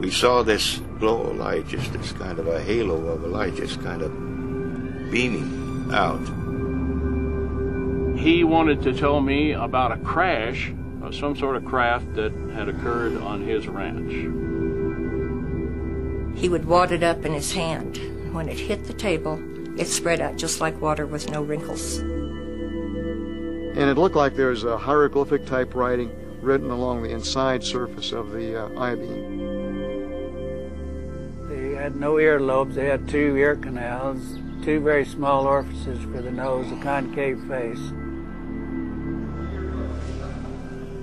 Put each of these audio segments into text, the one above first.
we saw this glow of light, just this kind of a halo of a light, just kind of beaming out. He wanted to tell me about a crash of some sort of craft that had occurred on his ranch. He would wad it up in his hand. When it hit the table, it spread out just like water with no wrinkles. And it looked like there was a hieroglyphic type writing written along the inside surface of the I-beam. They had no earlobes. They had 2 ear canals, 2 very small orifices for the nose, a concave face.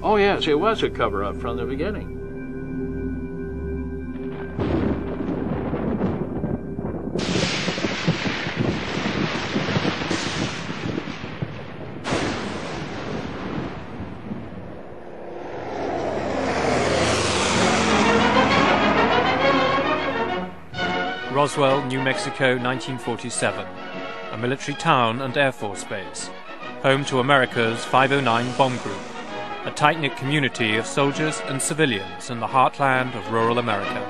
Oh yes, it was a cover-up from the beginning. Roswell, New Mexico, 1947, a military town and Air Force base, home to America's 509 bomb group, a tight-knit community of soldiers and civilians in the heartland of rural America.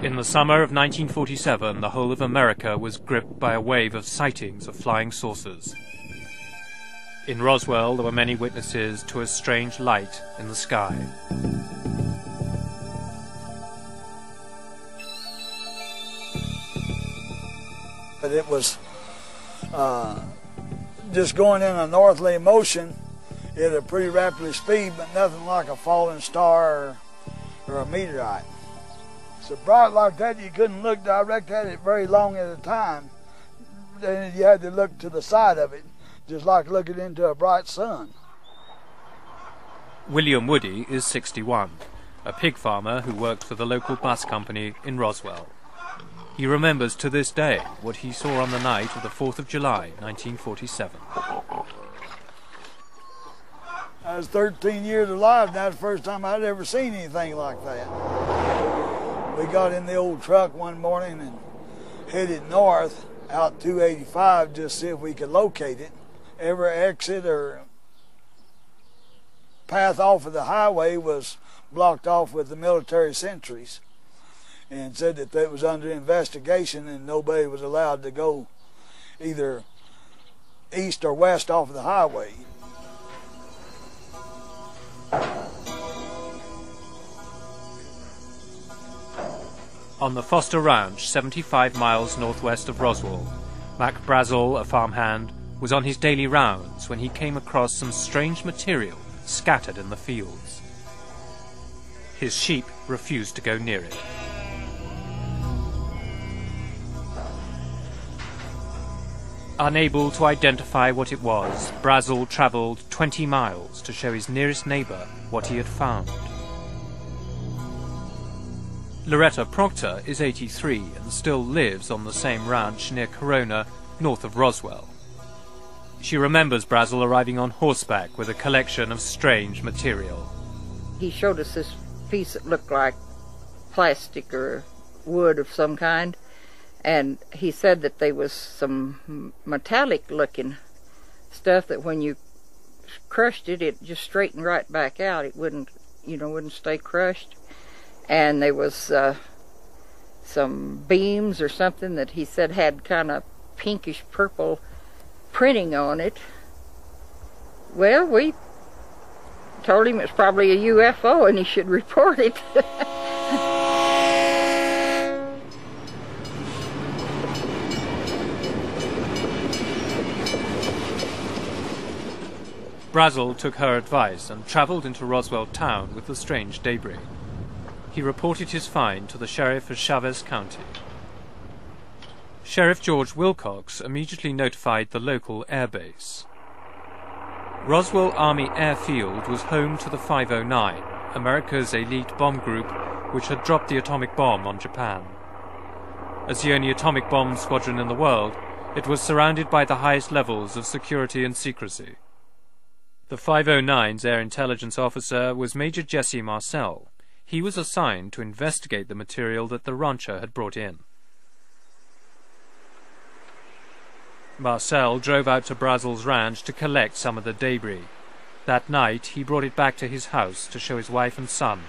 In the summer of 1947, the whole of America was gripped by a wave of sightings of flying saucers. In Roswell, there were many witnesses to a strange light in the sky. But it was just going in a northerly motion at a pretty rapid speed, but nothing like a falling star or a meteorite. So bright like that, you couldn't look direct at it very long at a time. Then you had to look to the side of it, just like looking into a bright sun. William Woody is 61, a pig farmer who worked for the local bus company in Roswell. He remembers to this day what he saw on the night of the 4th of July, 1947. I was 13 years alive, and that was the first time I'd ever seen anything like that. We got in the old truck one morning and headed north out 285 just to see if we could locate it. Every exit or path off of the highway was blocked off with the military sentries, and said that it was under investigation and nobody was allowed to go either east or west off of the highway. On the Foster Ranch, 75 miles northwest of Roswell, Mac Brazel, a farmhand, was on his daily rounds when he came across some strange material scattered in the fields. His sheep refused to go near it. Unable to identify what it was, Brazel travelled 20 miles to show his nearest neighbour what he had found. Loretta Proctor is 83 and still lives on the same ranch near Corona, north of Roswell. She remembers Brazel arriving on horseback with a collection of strange material. He showed us this piece that looked like plastic or wood of some kind, and he said that there was some metallic looking stuff that when you crushed it, it just straightened right back out. It wouldn't stay crushed. And there was some beams or something that he said had kind of pinkish purple printing on it. Well, we told him it's probably a UFO and he should report it. Brazel took her advice and travelled into Roswell town with the strange debris. He reported his find to the sheriff of Chavez County. Sheriff George Wilcox immediately notified the local air base. Roswell Army Airfield was home to the 509, America's elite bomb group which had dropped the atomic bomb on Japan. As the only atomic bomb squadron in the world, it was surrounded by the highest levels of security and secrecy. The 509's air intelligence officer was Major Jesse Marcel. he was assigned to investigate the material that the rancher had brought in. Marcel drove out to Brazel's ranch to collect some of the debris. That night, he brought it back to his house to show his wife and son.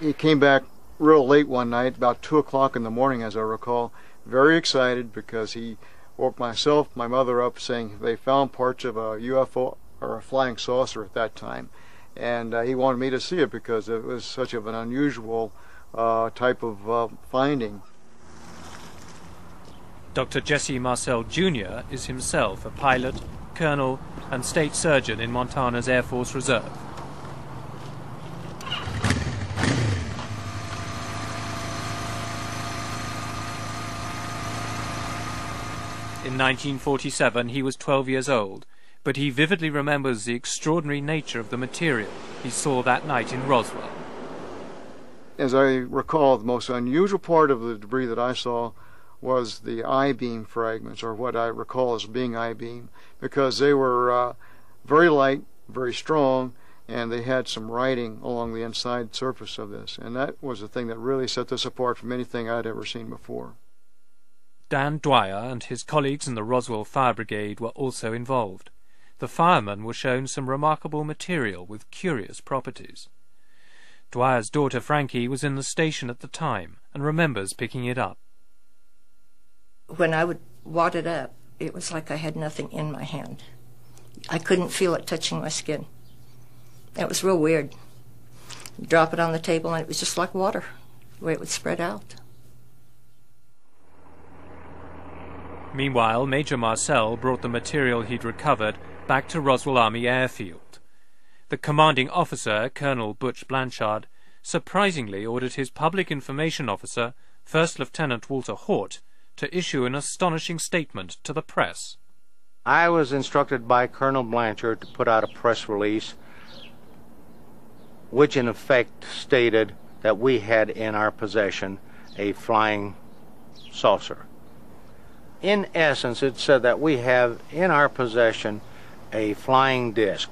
He came back real late one night, about 2 o'clock in the morning, as I recall, very excited because he woke myself, my mother up, saying they found parts of a UFO, or a flying saucer at that time. And he wanted me to see it because it was such of an unusual type of finding. Dr. Jesse Marcel Jr. is himself a pilot, colonel, and state surgeon in Montana's Air Force Reserve. In 1947, he was 12 years old, but he vividly remembers the extraordinary nature of the material he saw that night in Roswell. As I recall, the most unusual part of the debris that I saw was the I-beam fragments, or what I recall as being I-beam, because they were very light, very strong, and they had some writing along the inside surface of this. And that was the thing that really set this apart from anything I'd ever seen before. Dan Dwyer and his colleagues in the Roswell Fire Brigade were also involved. The firemen were shown some remarkable material with curious properties. Dwyer's daughter Frankie was in the station at the time and remembers picking it up. When I would wad it up, it was like I had nothing in my hand. I couldn't feel it touching my skin. It was real weird. You drop it on the table and it was just like water, the way it would spread out. Meanwhile, Major Marcel brought the material he'd recovered back to Roswell Army Airfield. The commanding officer, Colonel Butch Blanchard, surprisingly ordered his public information officer, First Lieutenant Walter Hort, to issue an astonishing statement to the press. I was instructed by Colonel Blanchard to put out a press release which in effect stated that we had in our possession a flying saucer. In essence, it said that we have in our possession a flying disc.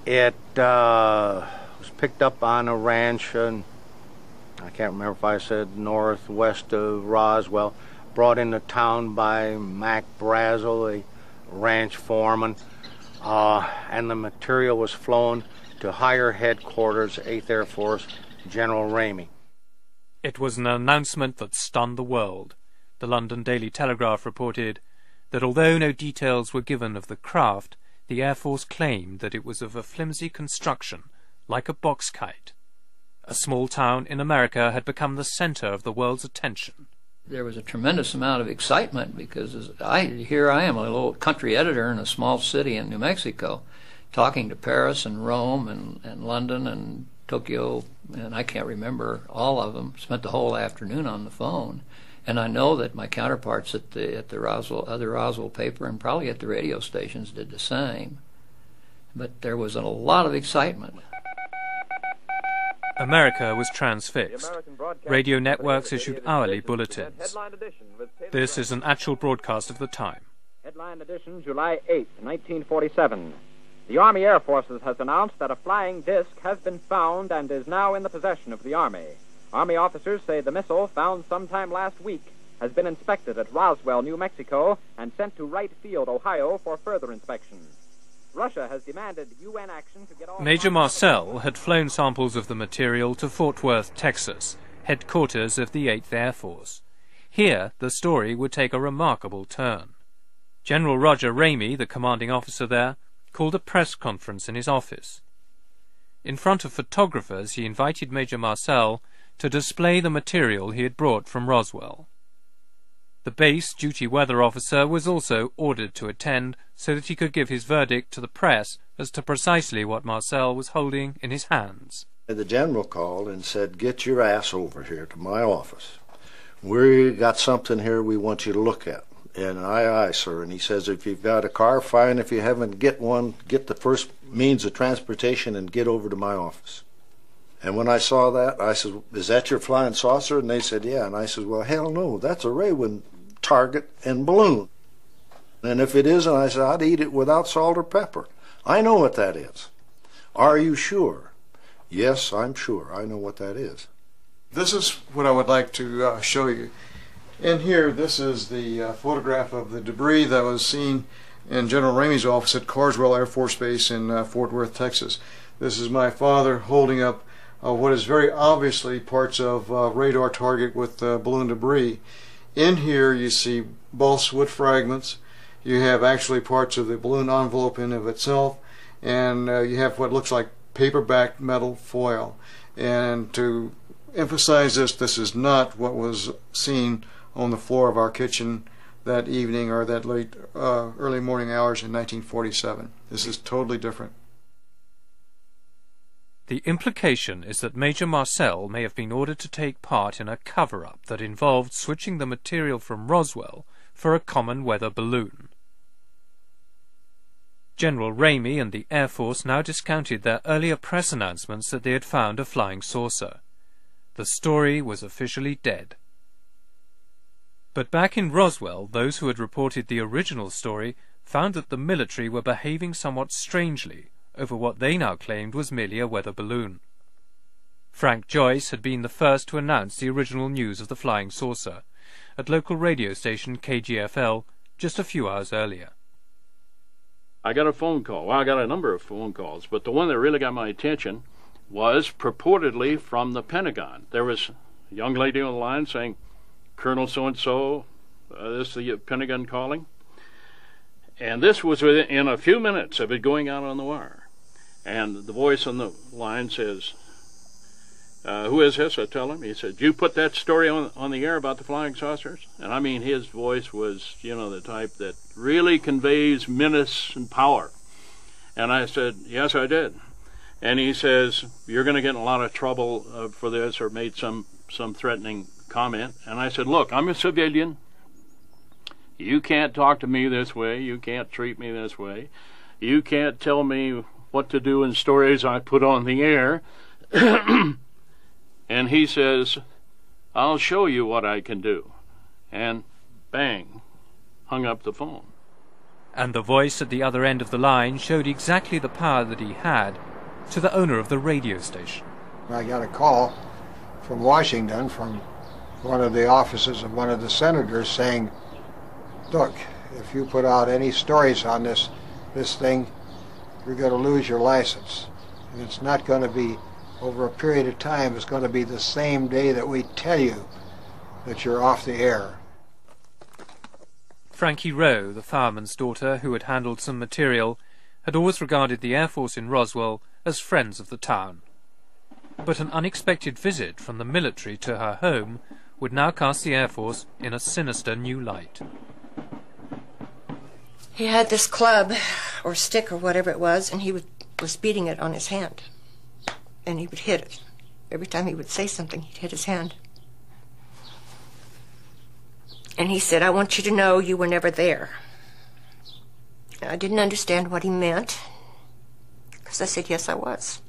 It was picked up on a ranch, and I can't remember if I said northwest of Roswell, brought into town by Mac Brazel, a ranch foreman, and the material was flown to higher headquarters, 8th Air Force, General Ramey. It was an announcement that stunned the world. The London Daily Telegraph reported that although no details were given of the craft, the Air Force claimed that it was of a flimsy construction, like a box kite. A small town in America had become the center of the world's attention. There was a tremendous amount of excitement because here I am, a little country editor in a small city in New Mexico, talking to Paris and Rome and London and Tokyo, and I can't remember all of them. Spent the whole afternoon on the phone. And I know that my counterparts at the Roswell paper and probably at the radio stations did the same. But there was a lot of excitement. America was transfixed. Radio networks issued hourly bulletins. This is an actual broadcast of the time. Headline edition, July 8, 1947. The Army Air Forces has announced that a flying disc has been found and is now in the possession of the Army. Army officers say the missile, found sometime last week, has been inspected at Roswell, New Mexico, and sent to Wright Field, Ohio, for further inspection. Russia has demanded UN action to get all... Major Marcel had flown samples of the material to Fort Worth, Texas, headquarters of the 8th Air Force. Here, the story would take a remarkable turn. General Roger Ramey, the commanding officer there, called a press conference in his office. In front of photographers, he invited Major Marcel to display the material he had brought from Roswell. The base duty weather officer was also ordered to attend so that he could give his verdict to the press as to precisely what Marcel was holding in his hands. The general called and said, "Get your ass over here to my office. We got something here we want you to look at." And aye, sir. And he says, "If you've got a car, fine. If you haven't, get one. Get the first means of transportation and get over to my office." And when I saw that, I said, "Is that your flying saucer?" And they said, "Yeah." And I said, "Well, hell no. That's a Raywin target and balloon. And if it isn't," I said, "I'd eat it without salt or pepper. I know what that is." "Are you sure?" Yes, I'm sure. I know what that is. This is what I would like to show you. In here, this is the photograph of the debris that was seen in General Ramey's office at Carswell Air Force Base in Fort Worth, Texas. This is my father holding up what is very obviously parts of radar target with balloon debris. In here you see balsa wood fragments. You have actually parts of the balloon envelope in of itself, and you have what looks like paperback metal foil. And to emphasize this, this is not what was seen on the floor of our kitchen that evening or that late early morning hours in 1947. This is totally different. The implication is that Major Marcel may have been ordered to take part in a cover-up that involved switching the material from Roswell for a common weather balloon. General Ramey and the Air Force now discounted their earlier press announcements that they had found a flying saucer. The story was officially dead. But back in Roswell, those who had reported the original story found that the military were behaving somewhat strangely over what they now claimed was merely a weather balloon. Frank Joyce had been the first to announce the original news of the flying saucer at local radio station KGFL just a few hours earlier. I got a phone call. Well, I got a number of phone calls, but the one that really got my attention was purportedly from the Pentagon. There was a young lady on the line saying, Colonel so-and-so, this is the Pentagon calling. And this was within a few minutes of it going out on the wire. And the voice on the line says, who is this? I tell him. He said, you put that story on the air about the flying saucers? And I mean, his voice was, the type that really conveys menace and power. And I said, yes, I did. And he says, you're going to get in a lot of trouble for this, or made some threatening comment. And I said, look, I'm a civilian. You can't talk to me this way. You can't treat me this way. You can't tell me what to do in stories I put on the air. And he says, I'll show you what I can do. And bang, hung up the phone. And the voice at the other end of the line showed exactly the power that he had to the owner of the radio station. I got a call from Washington from one of the offices of one of the senators saying, look, if you put out any stories on this thing, you're going to lose your license. And it's not going to be over a period of time. It's going to be the same day that we tell you that you're off the air. Frankie Rowe, the fireman's daughter who had handled some material, had always regarded the Air Force in Roswell as friends of the town. But an unexpected visit from the military to her home would now cast the Air Force in a sinister new light. He had this club, or stick, or whatever it was, and he was beating it on his hand. And he would hit it. Every time he would say something, he'd hit his hand. And he said, I want you to know you were never there. And I didn't understand what he meant, because I said, yes, I was.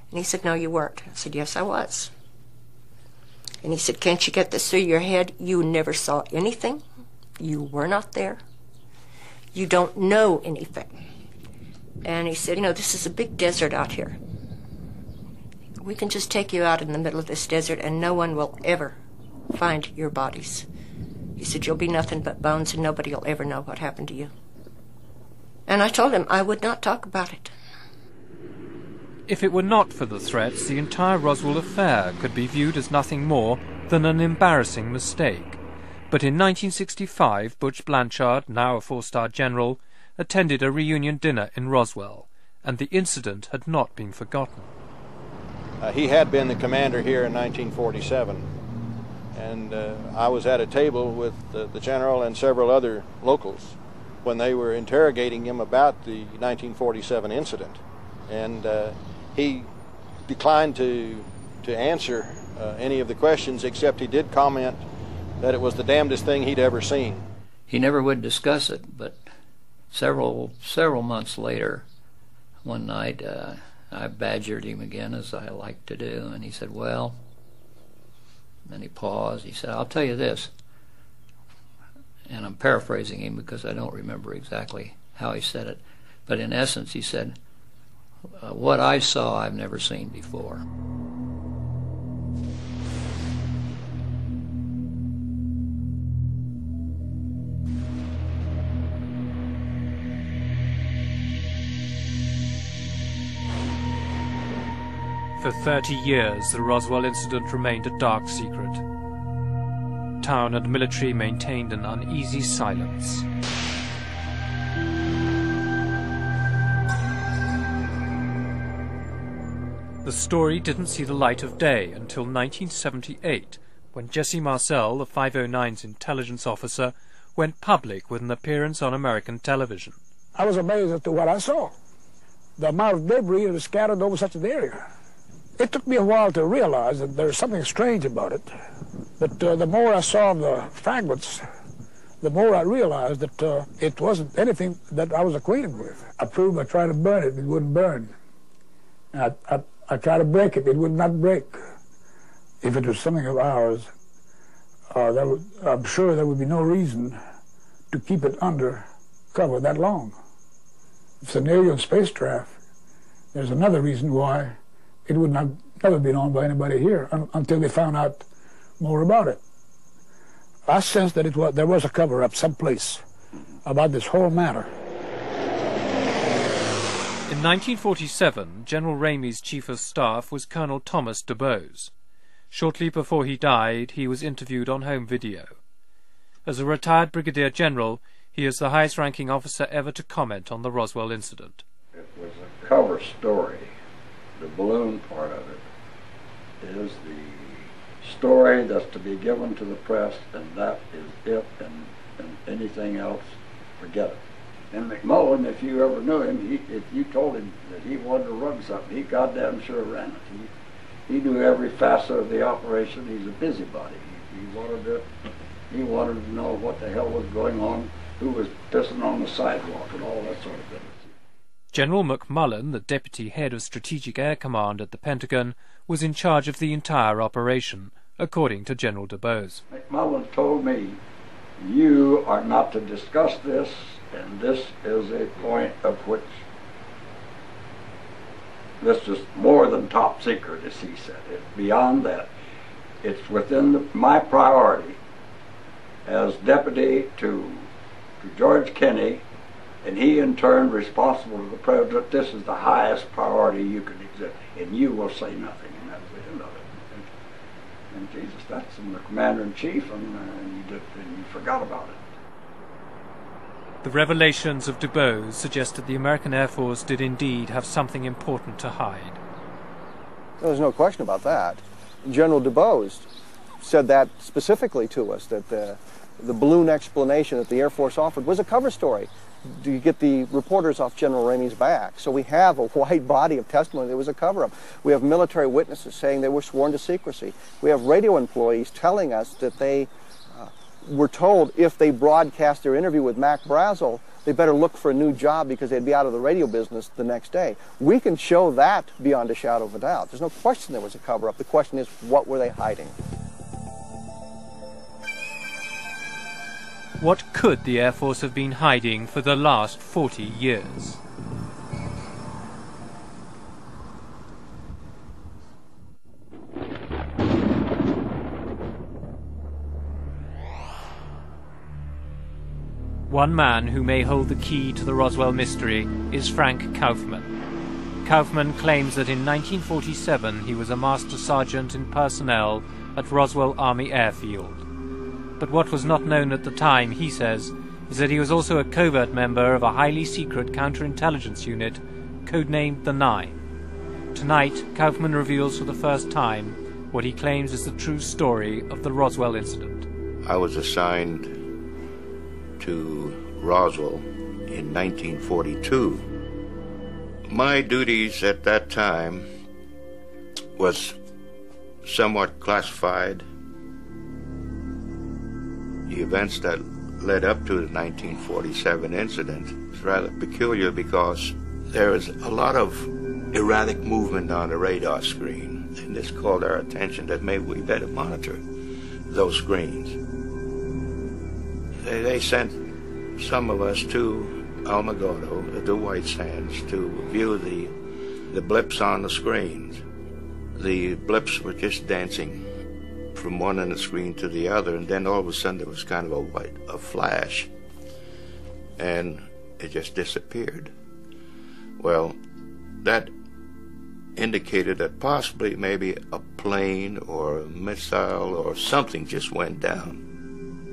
And he said, no, you weren't. I said, yes, I was. And he said, can't you get this through your head? You never saw anything. You were not there. You don't know anything. And he said, this is a big desert out here. We can just take you out in the middle of this desert and no one will ever find your bodies. He said, you'll be nothing but bones and nobody will ever know what happened to you. And I told him I would not talk about it. If it were not for the threats, the entire Roswell affair could be viewed as nothing more than an embarrassing mistake. But in 1965, Butch Blanchard, now a four-star general, attended a reunion dinner in Roswell, and the incident had not been forgotten. He had been the commander here in 1947, and I was at a table with the general and several other locals when they were interrogating him about the 1947 incident, and he declined to answer any of the questions, except he did comment that it was the damnedest thing he'd ever seen. He never would discuss it, but several months later, one night, I badgered him again, as I like to do, and he said, well, and he paused. He said, I'll tell you this, and I'm paraphrasing him because I don't remember exactly how he said it, but in essence he said, what I saw I've never seen before. For 30 years, the Roswell incident remained a dark secret. Town and military maintained an uneasy silence. The story didn't see the light of day until 1978, when Jesse Marcel, the 509's intelligence officer, went public with an appearance on American television. I was amazed as to what I saw. The amount of debris that was scattered over such an area. It took me a while to realize that there's something strange about it. But the more I saw the fragments, the more I realized that it wasn't anything that I was acquainted with. I proved by trying to burn it, it wouldn't burn. I tried to break it, it would not break. If it was something of ours, I'm sure there would be no reason to keep it under cover that long. If it's an alien spacecraft, there's another reason why it would not never be known by anybody here until they found out more about it. I sensed that there was a cover-up someplace about this whole matter. In 1947, General Ramey's chief of staff was Colonel Thomas DuBose. Shortly before he died, he was interviewed on home video. As a retired brigadier general, he is the highest-ranking officer ever to comment on the Roswell incident. It was a cover story. The balloon part of it is the story that's to be given to the press, and that is it, and anything else, forget it. And McMullen, if you ever knew him, if you told him that he wanted to run something, he goddamn sure ran it. He knew every facet of the operation. He's a busybody. He wanted to know what the hell was going on, who was pissing on the sidewalk, and all that sort of thing. General McMullen, the deputy head of Strategic Air Command at the Pentagon, was in charge of the entire operation, according to General DuBose. McMullen told me, you are not to discuss this, and this is a point of which this is more than top secret, as he said. It's beyond that. It's within my priority as deputy to George Kenney, and he in turn responsible to the president. This is the highest priority you can exist, and you will say nothing, and that's the end of it. And Jesus, that's from the commander-in-chief, and you forgot about it. The revelations of DuBose suggest that the American Air Force did indeed have something important to hide. There's no question about that. General DuBose said that specifically to us, that the balloon explanation that the Air Force offered was a cover story to get the reporters off General Ramey's back. So we have a wide body of testimony that it was a cover-up. We have military witnesses saying they were sworn to secrecy. We have radio employees telling us that they were told if they broadcast their interview with Mac Brazel, they better look for a new job because they'd be out of the radio business the next day. We can show that beyond a shadow of a doubt. There's no question there was a cover-up. The question is, what were they hiding? What could the Air Force have been hiding for the last 40 years? One man who may hold the key to the Roswell mystery is Frank Kaufman. Kaufman claims that in 1947 he was a master sergeant in personnel at Roswell Army Airfield. But what was not known at the time, he says, is that he was also a covert member of a highly secret counterintelligence unit codenamed the Nine. Tonight, Kaufman reveals for the first time what he claims is the true story of the Roswell incident. I was assigned to Roswell in 1942. My duties at that time was somewhat classified. The events that led up to the 1947 incident is rather peculiar because there is a lot of erratic movement on the radar screen, and this called our attention that maybe we better monitor those screens. They sent some of us to Alamogordo, the White Sands, to view the the blips on the screens. The blips were just dancing from one end of the screen to the other, and then all of a sudden there was kind of a flash, and it just disappeared. Well, that indicated that possibly maybe a plane or a missile or something just went down.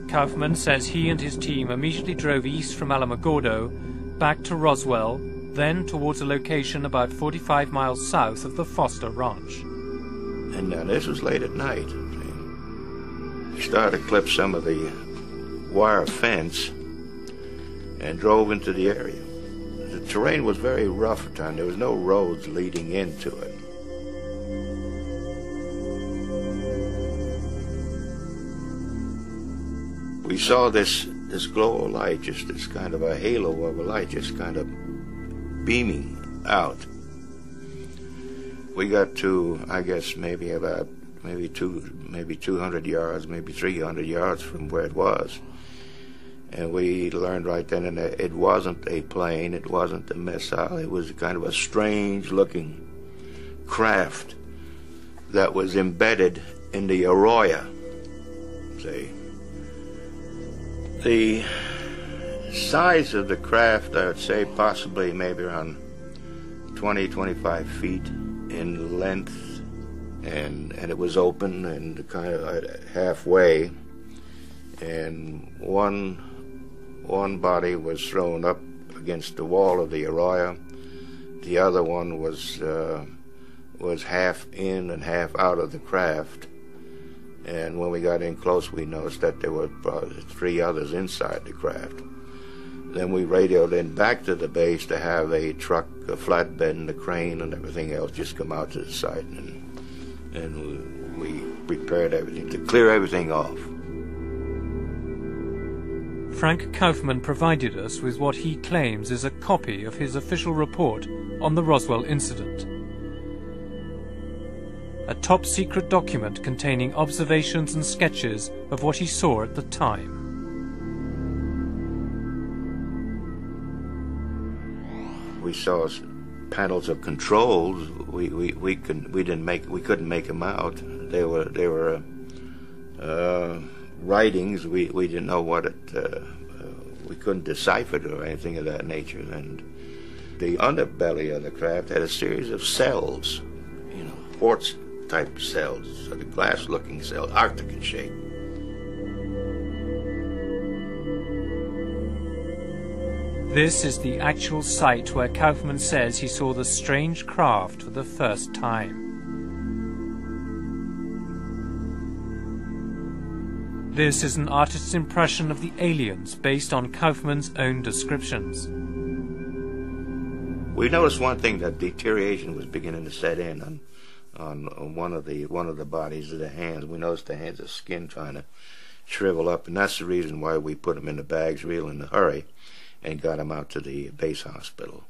Kaufman says he and his team immediately drove east from Alamogordo, back to Roswell, then towards a location about 45 miles south of the Foster Ranch. And now this was late at night. We started to clip some of the wire fence and drove into the area. The terrain was very rough at the time. There was no roads leading into it. We saw this glow of light, just this kind of a halo of a light, just kind of beaming out. We got to, I guess, maybe 200 yards, maybe 300 yards from where it was. And we learned right then and there it wasn't a plane, it wasn't a missile, it was kind of a strange-looking craft that was embedded in the arroyo. See? The size of the craft, I would say possibly maybe around 20, 25 feet in length, and it was open and kind of halfway, and one body was thrown up against the wall of the arroyo. The other one was half in and half out of the craft. And when we got in close, we noticed that there were probably 3 others inside the craft. Then we radioed in back to the base to have a truck, a flatbed, and a crane and everything else just come out to the site, and we prepared everything to clear everything off. Frank Kaufman provided us with what he claims is a copy of his official report on the Roswell incident. A top-secret document containing observations and sketches of what he saw at the time. We saw panels of controls. We couldn't make them out. They were writings. We didn't know what it. We couldn't decipher it or anything of that nature. And the underbelly of the craft had a series of cells, quartz type cells, sort of glass-looking cells, Arctic in shape. This is the actual site where Kaufman says he saw the strange craft for the first time. This is an artist's impression of the aliens based on Kaufman's own descriptions. We noticed one thing, that deterioration was beginning to set in on one of the bodies of the hands. We noticed the hands of skin trying to shrivel up, and that's the reason why we put them in the bags real in a hurry and got them out to the base hospital.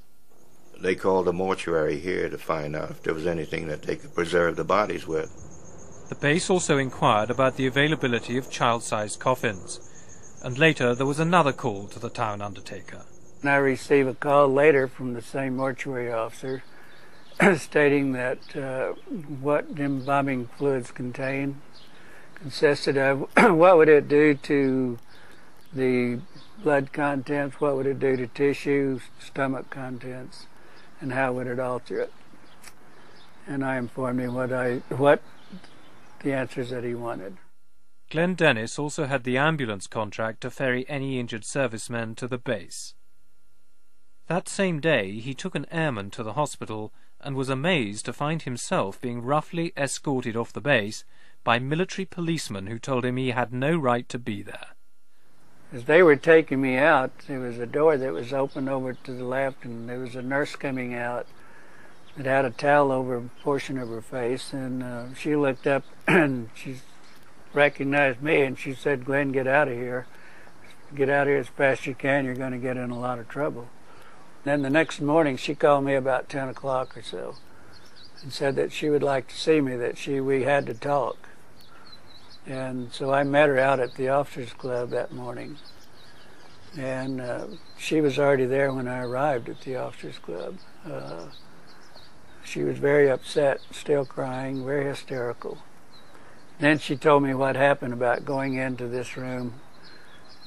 They called the mortuary here to find out if there was anything that they could preserve the bodies with. The base also inquired about the availability of child-sized coffins, and later there was another call to the town undertaker. And I received a call later from the same mortuary officer stating that what embalming fluids consisted of, what would it do to the blood contents, what would it do to tissue, stomach contents, and how would it alter it. And I informed him what the answers that he wanted. Glenn Dennis also had the ambulance contract to ferry any injured servicemen to the base. That same day he took an airman to the hospital and was amazed to find himself being roughly escorted off the base by military policemen who told him he had no right to be there. As they were taking me out, there was a door that was open over to the left, and there was a nurse coming out that had a towel over a portion of her face, and she looked up and she recognized me, and she said, "Glenn, get out of here. Get out of here as fast as you can. You're going to get in a lot of trouble." Then the next morning she called me about 10 o'clock or so and said that she would like to see me, that we had to talk. And so I met her out at the Officers Club that morning. And she was already there when I arrived at the Officers Club. she was very upset, still crying, very hysterical. Then she told me what happened about going into this room.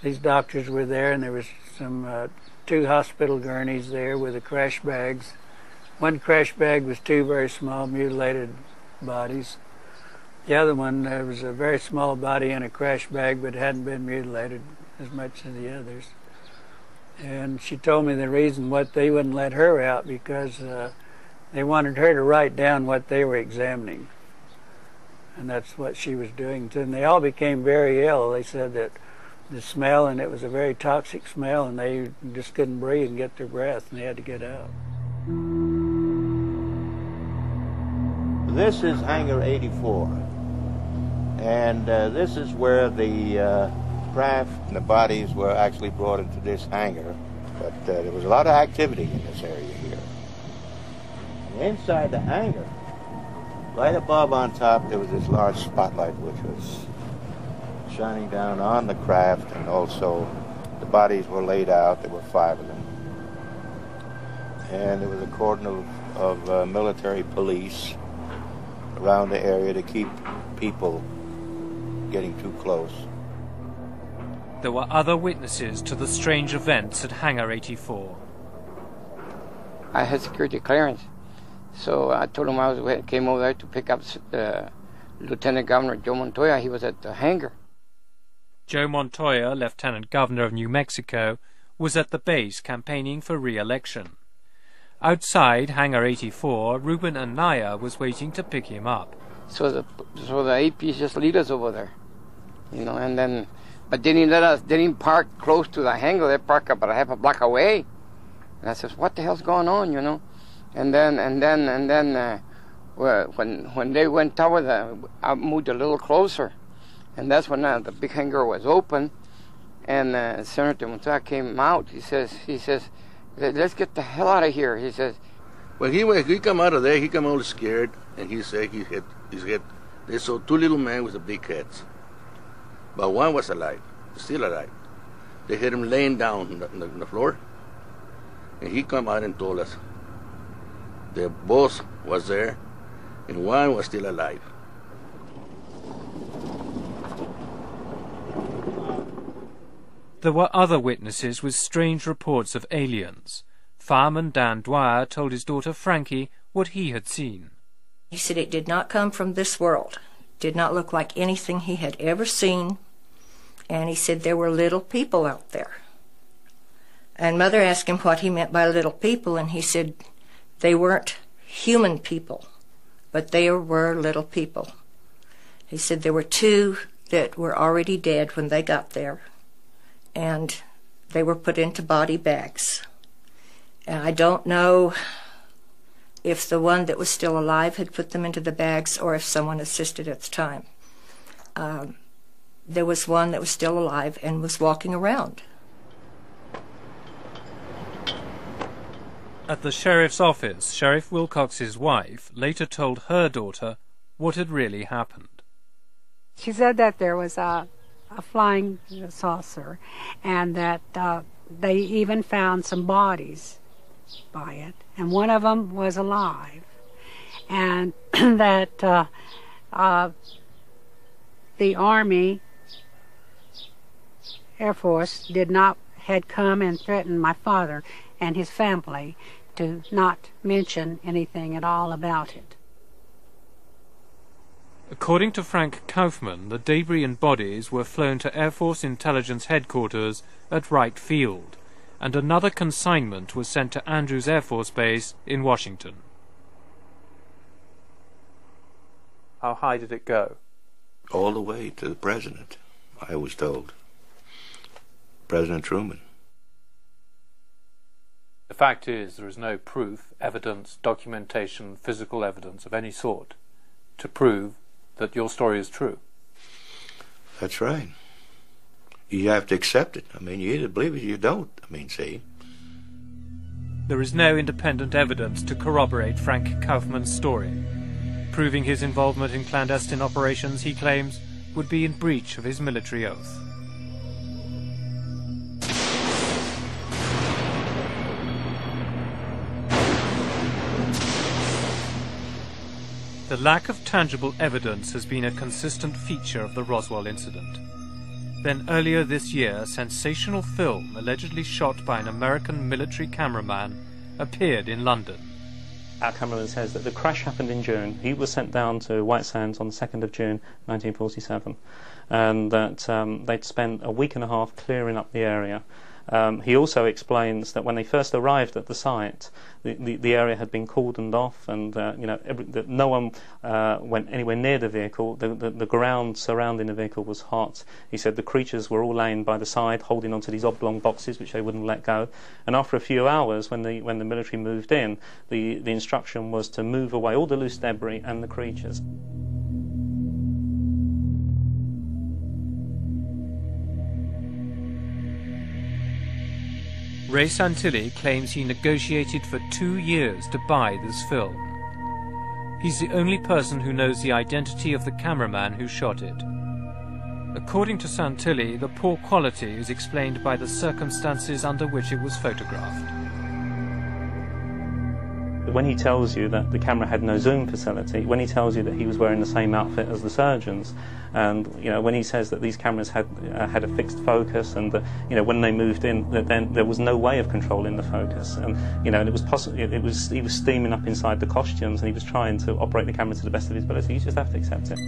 These doctors were there, and there was some 2 hospital gurneys there with the crash bags. One crash bag was 2 very small mutilated bodies. The other one, there was a very small body in a crash bag, but hadn't been mutilated as much as the others. And she told me the reason what they wouldn't let her out because they wanted her to write down what they were examining. And that's what she was doing. And they all became very ill. They said that the smell, and it was a very toxic smell, and they just couldn't breathe and get their breath, and they had to get out. This is Hangar 84, and this is where the craft and the bodies were actually brought into this hangar, but there was a lot of activity in this area here. And inside the hangar, right above on top, there was this large spotlight which was shining down on the craft, and also the bodies were laid out. There were 5 of them. And there was a cordon of military police around the area to keep people getting too close. There were other witnesses to the strange events at Hangar 84. I had security clearance, so I told him I came over there to pick up Lieutenant Governor Joe Montoya. He was at the hangar. Joe Montoya, Lieutenant Governor of New Mexico, was at the base campaigning for re-election. Outside Hangar 84, Ruben Anaya was waiting to pick him up. So the APs just lead us over there, and then, but they didn't park close to the hangar. They parked about a half a block away. And I says, what the hell's going on, And then when they went toward I moved a little closer, and that's when the big hangar was open, and Senator Montoya came out. He says, let's get the hell out of here. He says. When he come out of there, he come all scared, and he said they saw 2 little men with the big heads, but one was alive, still alive. They had him laying down on the floor, and he come out and told us the boss was there, and one was still alive. There were other witnesses with strange reports of aliens. Fireman Dan Dwyer told his daughter Frankie what he had seen. He said it did not come from this world. Did not look like anything he had ever seen. And he said there were little people out there. And Mother asked him what he meant by little people, and he said they weren't human people, but they were little people. He said there were 2 that were already dead when they got there, and they were put into body bags. And I don't know if the one that was still alive had put them into the bags or if someone assisted at the time. There was one that was still alive and was walking around. At the sheriff's office, Sheriff Wilcox's wife later told her daughter what had really happened. She said that there was a flying saucer, and that they even found some bodies by it, and one of them was alive, and that the Army, Air Force had come and threatened my father and his family to not mention anything at all about it. According to Frank Kaufman, the debris and bodies were flown to Air Force Intelligence Headquarters at Wright Field, and another consignment was sent to Andrews Air Force Base in Washington. How high did it go? All the way to the president, I was told. President Truman. The fact is, there is no proof, evidence, documentation, physical evidence of any sort to prove that your story is true. That's right. You have to accept it. I mean, you either believe it or you don't. I mean, see. There is no independent evidence to corroborate Frank Kaufman's story. Proving his involvement in clandestine operations, he claims, would be in breach of his military oath. The lack of tangible evidence has been a consistent feature of the Roswell incident. Then earlier this year, a sensational film allegedly shot by an American military cameraman appeared in London. Our cameraman says that the crash happened in June. He was sent down to White Sands on the 2nd of June 1947, and that they'd spent a week and a half clearing up the area. He also explains that when they first arrived at the site, the area had been cordoned off, and that no one went anywhere near the vehicle. The ground surrounding the vehicle was hot. He said the creatures were all laying by the side, holding onto these oblong boxes which they wouldn't let go. And after a few hours, when the military moved in, the instruction was to move away all the loose debris and the creatures. Ray Santilli claims he negotiated for 2 years to buy this film. He's the only person who knows the identity of the cameraman who shot it. According to Santilli, the poor quality is explained by the circumstances under which it was photographed. When he tells you that the camera had no zoom facility, when he tells you that he was wearing the same outfit as the surgeons, and when he says that these cameras had a fixed focus, and that when they moved in, that then there was no way of controlling the focus, and and it was possible. He was steaming up inside the costumes, and he was trying to operate the camera to the best of his ability. You just have to accept it.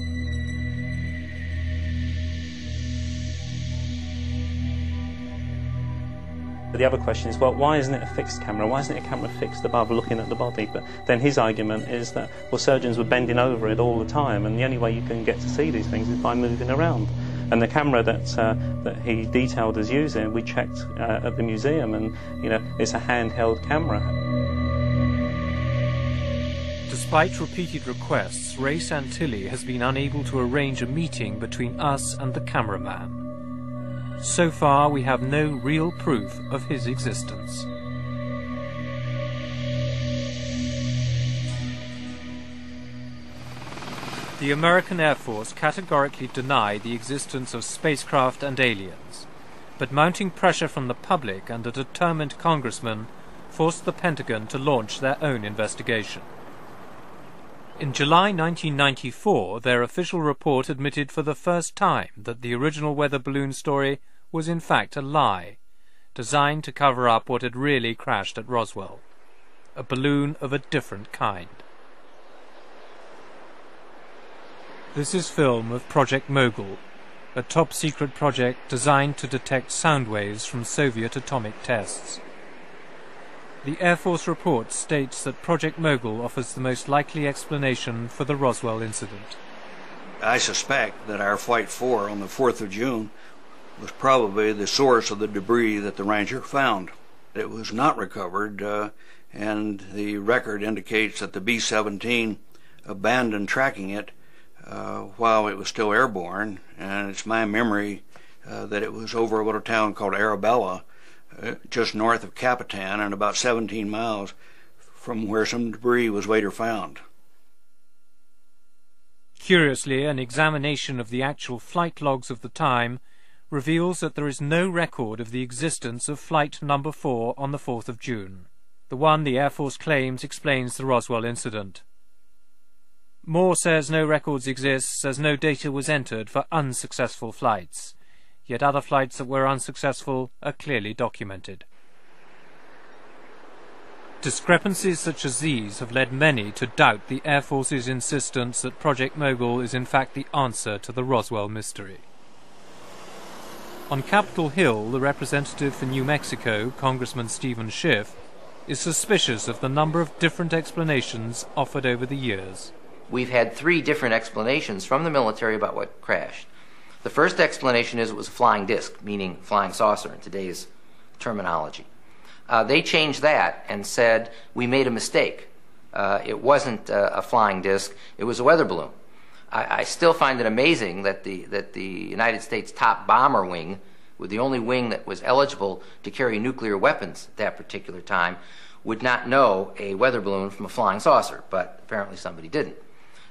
The other question is, well, why isn't it a fixed camera? Why isn't it a camera fixed above looking at the body? But then his argument is that, well, surgeons were bending over it all the time, and the only way you can get to see these things is by moving around. And the camera that he detailed as using, we checked at the museum, and it's a handheld camera. Despite repeated requests, Ray Santilli has been unable to arrange a meeting between us and the cameraman. So far, we have no real proof of his existence. The American Air Force categorically denied the existence of spacecraft and aliens, but mounting pressure from the public and a determined congressman forced the Pentagon to launch their own investigation. In July 1994, their official report admitted for the first time that the original weather balloon story was in fact a lie, designed to cover up what had really crashed at Roswell, a balloon of a different kind. This is film of Project Mogul, a top-secret project designed to detect sound waves from Soviet atomic tests. The Air Force report states that Project Mogul offers the most likely explanation for the Roswell incident. I suspect that our Flight 4 on the 4th of June was probably the source of the debris that the Ranger found. It was not recovered, and the record indicates that the B-17 abandoned tracking it while it was still airborne, and it's my memory that it was over a little town called Arabella, just north of Capitan and about 17 miles from where some debris was later found. Curiously, an examination of the actual flight logs of the time reveals that there is no record of the existence of Flight Number 4 on the 4th of June. The one the Air Force claims explains the Roswell incident. Moore says no records exist as no data was entered for unsuccessful flights, yet other flights that were unsuccessful are clearly documented. Discrepancies such as these have led many to doubt the Air Force's insistence that Project Mogul is in fact the answer to the Roswell mystery. On Capitol Hill, the representative for New Mexico, Congressman Stephen Schiff, is suspicious of the number of different explanations offered over the years. We've had 3 different explanations from the military about what crashed. The first explanation is it was a flying disc, meaning flying saucer in today's terminology. They changed that and said, we made a mistake. It wasn't a flying disc, it was a weather balloon. I still find it amazing that the United States top bomber wing, with the only wing that was eligible to carry nuclear weapons at that particular time, would not know a weather balloon from a flying saucer, but apparently somebody didn't,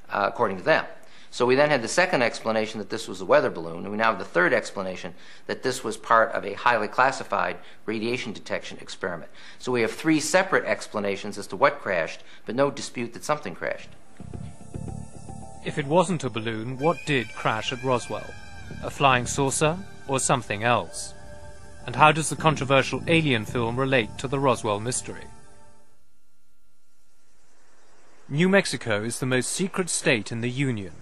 according to them. So we then had the second explanation that this was a weather balloon, and we now have the third explanation that this was part of a highly classified radiation detection experiment. So we have 3 separate explanations as to what crashed, but no dispute that something crashed. If it wasn't a balloon, what did crash at Roswell? A flying saucer or something else? And how does the controversial Alien film relate to the Roswell mystery? New Mexico is the most secret state in the Union.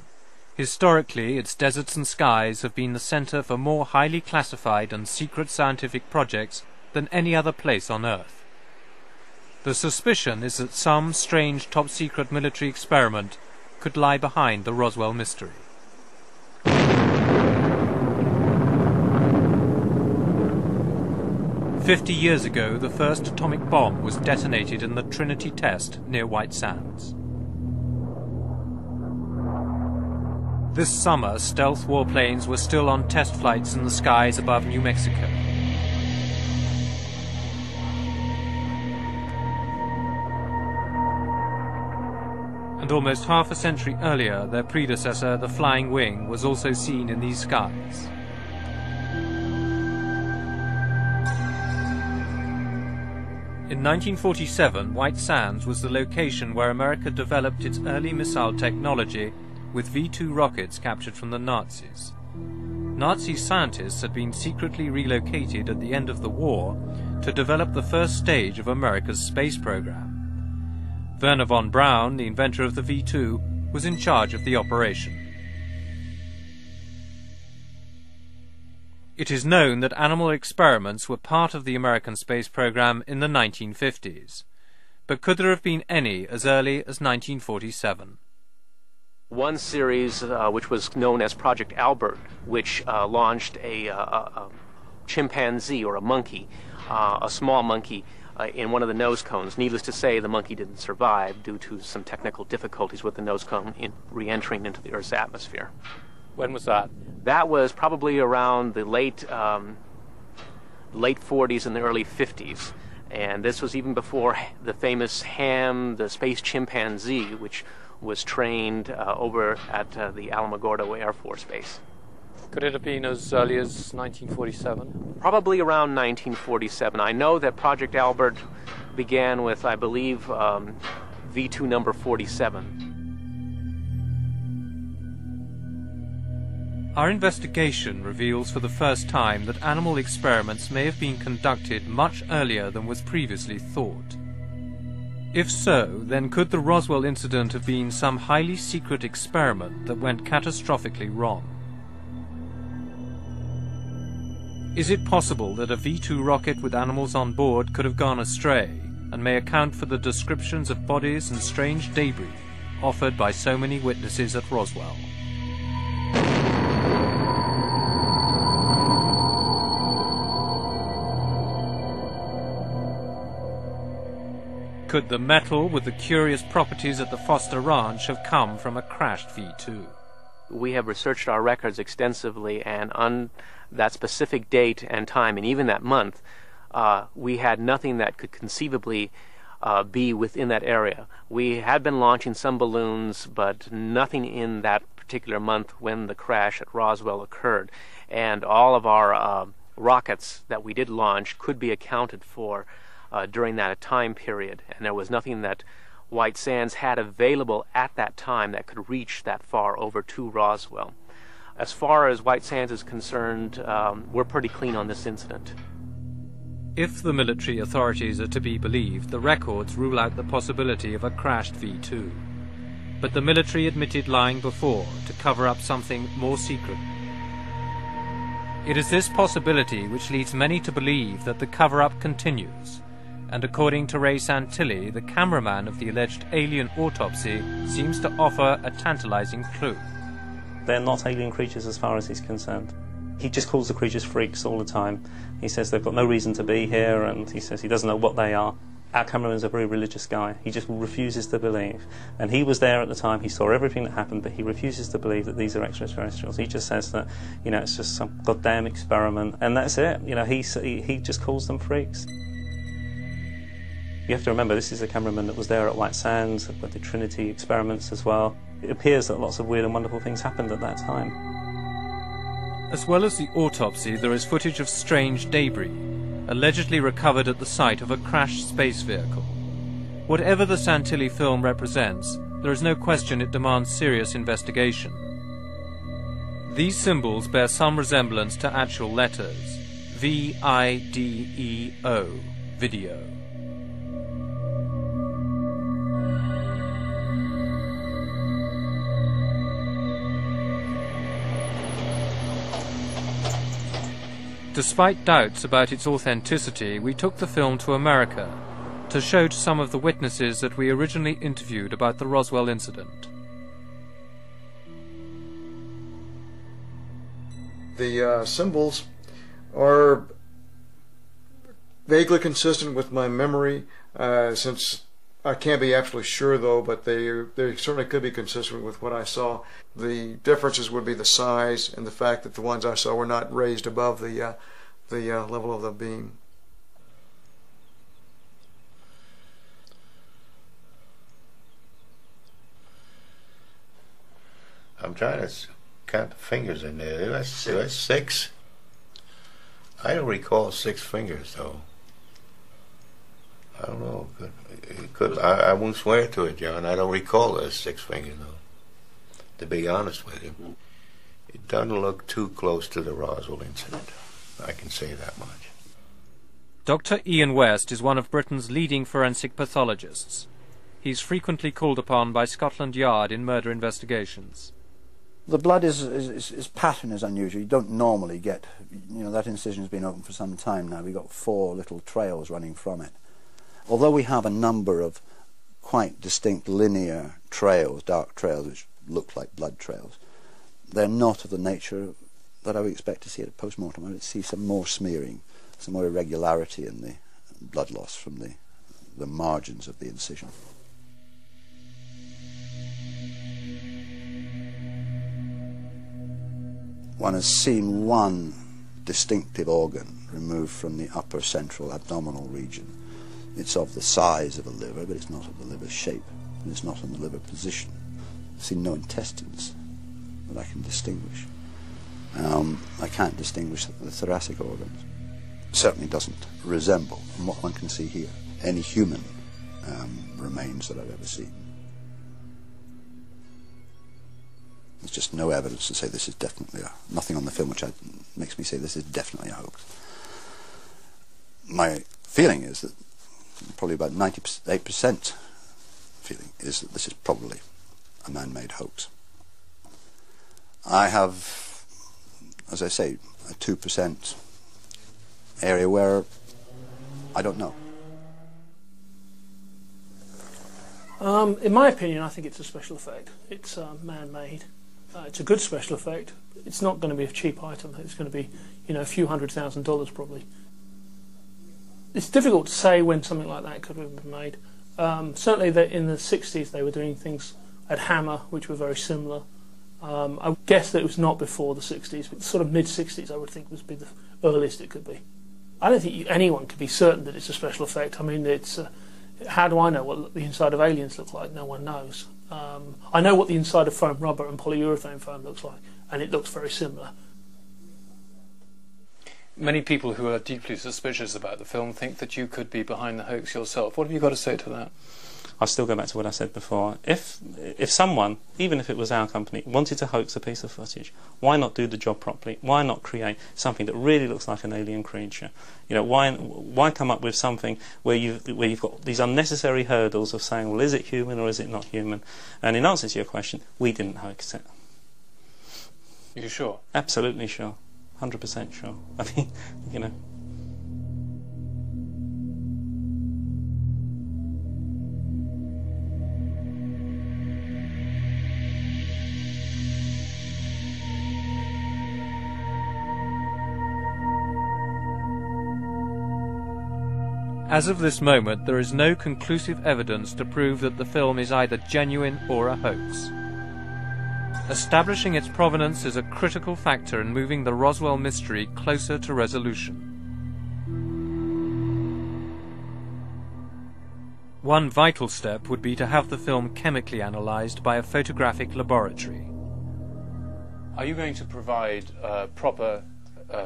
Historically, its deserts and skies have been the center for more highly classified and secret scientific projects than any other place on Earth. The suspicion is that some strange top-secret military experiment could lie behind the Roswell mystery. "50 years ago, the first atomic bomb was detonated in the Trinity test near White Sands. This summer, stealth warplanes were still on test flights in the skies above New Mexico. And almost half a century earlier, their predecessor, the Flying Wing, was also seen in these skies. In 1947, White Sands was the location where America developed its early missile technology with V-2 rockets captured from the Nazis. Nazi scientists had been secretly relocated at the end of the war to develop the first stage of America's space program. Werner von Braun, the inventor of the V-2, was in charge of the operation. It is known that animal experiments were part of the American space program in the 1950s. But could there have been any as early as 1947? One series, which was known as Project Albert, which launched a chimpanzee or a monkey, a small monkey, in one of the nose cones. Needless to say, the monkey didn't survive due to some technical difficulties with the nose cone in re-entering into the Earth's atmosphere. When was that? That was probably around the late 40s and the early 50s. And this was even before the famous Ham, the space chimpanzee, which was trained over at the Alamogordo Air Force Base. Could it have been as early as 1947? Probably around 1947. I know that Project Albert began with, I believe, V2 number 47. Our investigation reveals for the first time that animal experiments may have been conducted much earlier than was previously thought. If so, then could the Roswell incident have been some highly secret experiment that went catastrophically wrong? Is it possible that a V-2 rocket with animals on board could have gone astray and may account for the descriptions of bodies and strange debris offered by so many witnesses at Roswell? Could the metal with the curious properties at the Foster Ranch have come from a crashed V-2? We have researched our records extensively, and on that specific date and time, and even that month, we had nothing that could conceivably be within that area. We had been launching some balloons, but nothing in that particular month when the crash at Roswell occurred. And all of our rockets that we did launch could be accounted for during that time period, and there was nothing that White Sands had available at that time that could reach that far over to Roswell. As far as White Sands is concerned, we're pretty clean on this incident. If the military authorities are to be believed, the records rule out the possibility of a crashed V-2. But the military admitted lying before to cover up something more secret. It is this possibility which leads many to believe that the cover-up continues. And according to Ray Santilli, the cameraman of the alleged alien autopsy seems to offer a tantalizing clue. They're not alien creatures as far as he's concerned. He just calls the creatures freaks all the time. He says they've got no reason to be here, and he says he doesn't know what they are. Our cameraman's a very religious guy. He just refuses to believe. And he was there at the time, he saw everything that happened, but he refuses to believe that these are extraterrestrials. He just says that, it's just some goddamn experiment, and that's it. He just calls them freaks. You have to remember, this is a cameraman that was there at White Sands, with the Trinity experiments as well. It appears that lots of weird and wonderful things happened at that time. As well as the autopsy, there is footage of strange debris, allegedly recovered at the site of a crashed space vehicle. Whatever the Santilli film represents, there is no question it demands serious investigation. These symbols bear some resemblance to actual letters. V-I-D-E-O, video. Despite doubts about its authenticity, we took the film to America to show to some of the witnesses that we originally interviewed about the Roswell incident. The symbols are vaguely consistent with my memory, since I can't be absolutely sure though, but they certainly could be consistent with what I saw. The differences would be the size and the fact that the ones I saw were not raised above the level of the beam. I'm trying to count the fingers in there. That's 6. I don't recall 6 fingers though. I don't know. It could. I won't swear to it, John. I don't recall those 6 fingers though. To be honest with you, it doesn't look too close to the Roswell incident. I can say that much. Dr. Ian West is one of Britain's leading forensic pathologists. He's frequently called upon by Scotland Yard in murder investigations. The blood is pattern is unusual. You don't normally get, that incision has been open for some time now. We've got 4 little trails running from it. Although we have a number of quite distinct linear trails, dark trails, which look like blood trails, they're not of the nature that I would expect to see at a post-mortem. I would see some more smearing, some more irregularity in the blood loss from the margins of the incision. One has seen one distinctive organ removed from the upper central abdominal region. It's of the size of a liver, but it's not of the liver shape, and it's not in the liver position. I've seen no intestines that I can distinguish. I can't distinguish the thoracic organs. It certainly doesn't resemble, from what one can see here, any human remains that I've ever seen. There's just no evidence to say this is definitely nothing on the film which makes me say this is definitely a hoax. My feeling is that probably about 98% feeling is that this is probably a man-made hoax. I have, as I say, a 2% area where I don't know. In my opinion, I think it's a special effect. It's man-made. It's a good special effect. It's not going to be a cheap item. It's going to be, a few $100,000 probably. It's difficult to say when something like that could have been made. Certainly in the 60s they were doing things at Hammer which were very similar. I would guess that it was not before the 60s, but sort of mid-60s I would think would be the earliest it could be. I don't think anyone could be certain that it's a special effect. I mean, it's how do I know what the inside of aliens look like? No one knows. I know what the inside of foam rubber and polyurethane foam looks like, and it looks very similar. Many people who are deeply suspicious about the film think that you could be behind the hoax yourself. What have you got to say to that? I'll still go back to what I said before. If someone, even if it was our company, wanted to hoax a piece of footage, why not do the job properly? Why not create something that really looks like an alien creature? Why come up with something where you've got these unnecessary hurdles of saying, well, is it human or is it not human? And in answer to your question, we didn't hoax it. Are you sure? Absolutely sure. 100% sure. I mean, As of this moment, there is no conclusive evidence to prove that the film is either genuine or a hoax. Establishing its provenance is a critical factor in moving the Roswell mystery closer to resolution. One vital step would be to have the film chemically analysed by a photographic laboratory. Are you going to provide a proper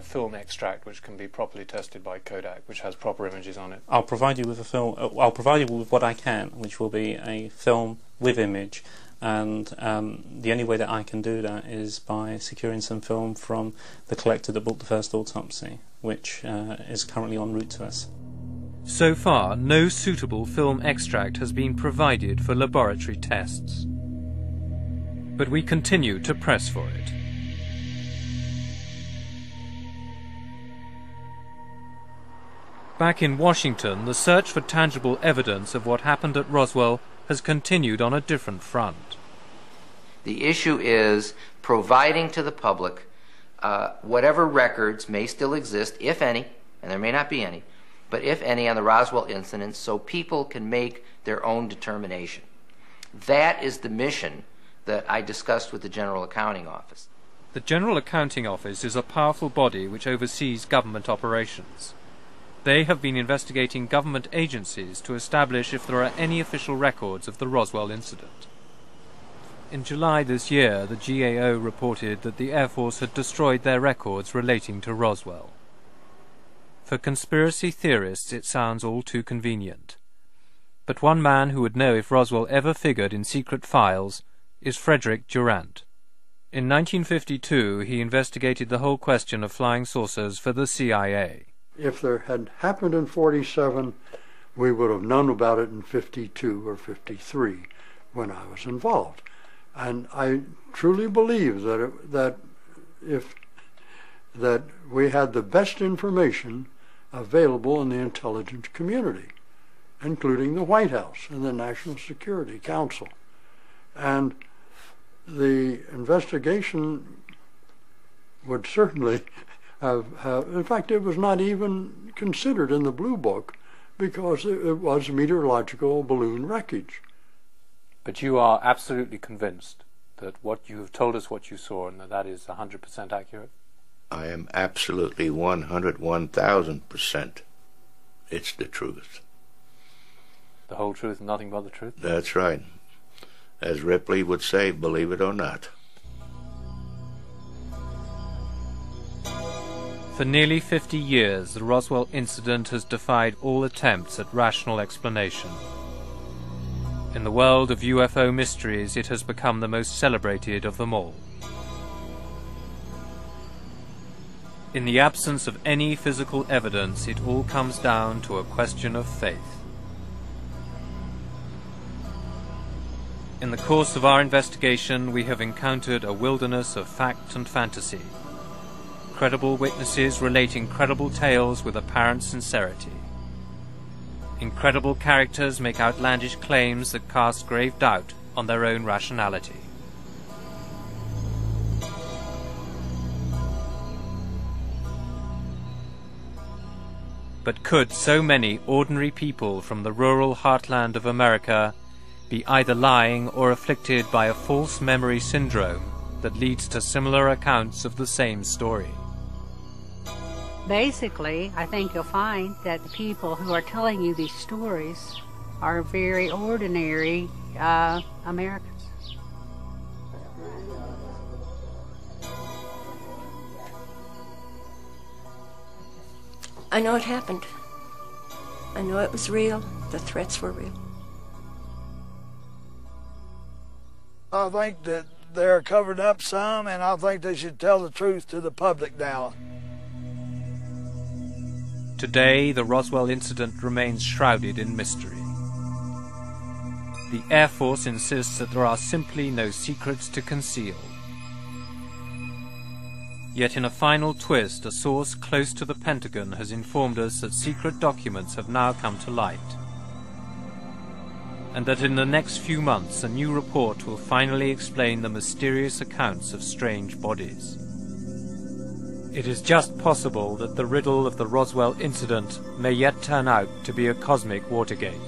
film extract which can be properly tested by Kodak, which has proper images on it? I'll provide you with a film. I'll provide you with what I can, which will be a film with image, and the only way that I can do that is by securing some film from the collector that booked the first autopsy, which is currently en route to us. So far, no suitable film extract has been provided for laboratory tests. But we continue to press for it. Back in Washington, the search for tangible evidence of what happened at Roswell has continued on a different front. The issue is providing to the public whatever records may still exist, if any, and there may not be any, but if any, on the Roswell incident, so people can make their own determination. That is the mission that I discussed with the General Accounting Office. The General Accounting Office is a powerful body which oversees government operations. They have been investigating government agencies to establish if there are any official records of the Roswell incident. In July this year, the GAO reported that the Air Force had destroyed their records relating to Roswell. For conspiracy theorists, it sounds all too convenient. But one man who would know if Roswell ever figured in secret files is Frederick Durant. In 1952, he investigated the whole question of flying saucers for the CIA. If there had happened in 47, we would have known about it in 52 or 53 when I was involved. And I truly believe that we had the best information available in the intelligence community, including the White House and the National Security Council. And the investigation would certainly have, in fact, it was not even considered in the Blue Book because it was meteorological balloon wreckage. But you are absolutely convinced that what you have told us what you saw and that is 100% accurate? I am absolutely 101,000%. It's the truth. The whole truth and nothing but the truth? That's right. As Ripley would say, believe it or not. For nearly 50 years, the Roswell incident has defied all attempts at rational explanation. In the world of UFO mysteries, it has become the most celebrated of them all. In the absence of any physical evidence, it all comes down to a question of faith. In the course of our investigation, we have encountered a wilderness of fact and fantasy. Credible witnesses relating credible tales with apparent sincerity. Incredible characters make outlandish claims that cast grave doubt on their own rationality. But could so many ordinary people from the rural heartland of America be either lying or afflicted by a false memory syndrome that leads to similar accounts of the same story? Basically, I think you'll find that the people who are telling you these stories are very ordinary Americans. I know it happened. I know it was real. The threats were real. I think that they're covered up some, and I think they should tell the truth to the public now. Today, the Roswell incident remains shrouded in mystery. The Air Force insists that there are simply no secrets to conceal. Yet in a final twist, a source close to the Pentagon has informed us that secret documents have now come to light, and that in the next few months a new report will finally explain the mysterious accounts of strange bodies. It is just possible that the riddle of the Roswell incident may yet turn out to be a cosmic Watergate.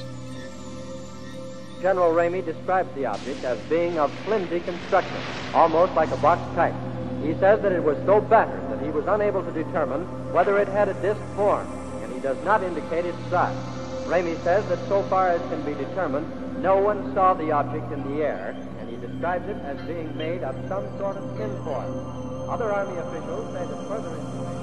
General Ramey describes the object as being of flimsy construction, almost like a box type. He says that it was so battered that he was unable to determine whether it had a disc form, and he does not indicate its size. Ramey says that so far as can be determined, no one saw the object in the air, and he describes it as being made of some sort of tinfoil. Other Army officials say that further information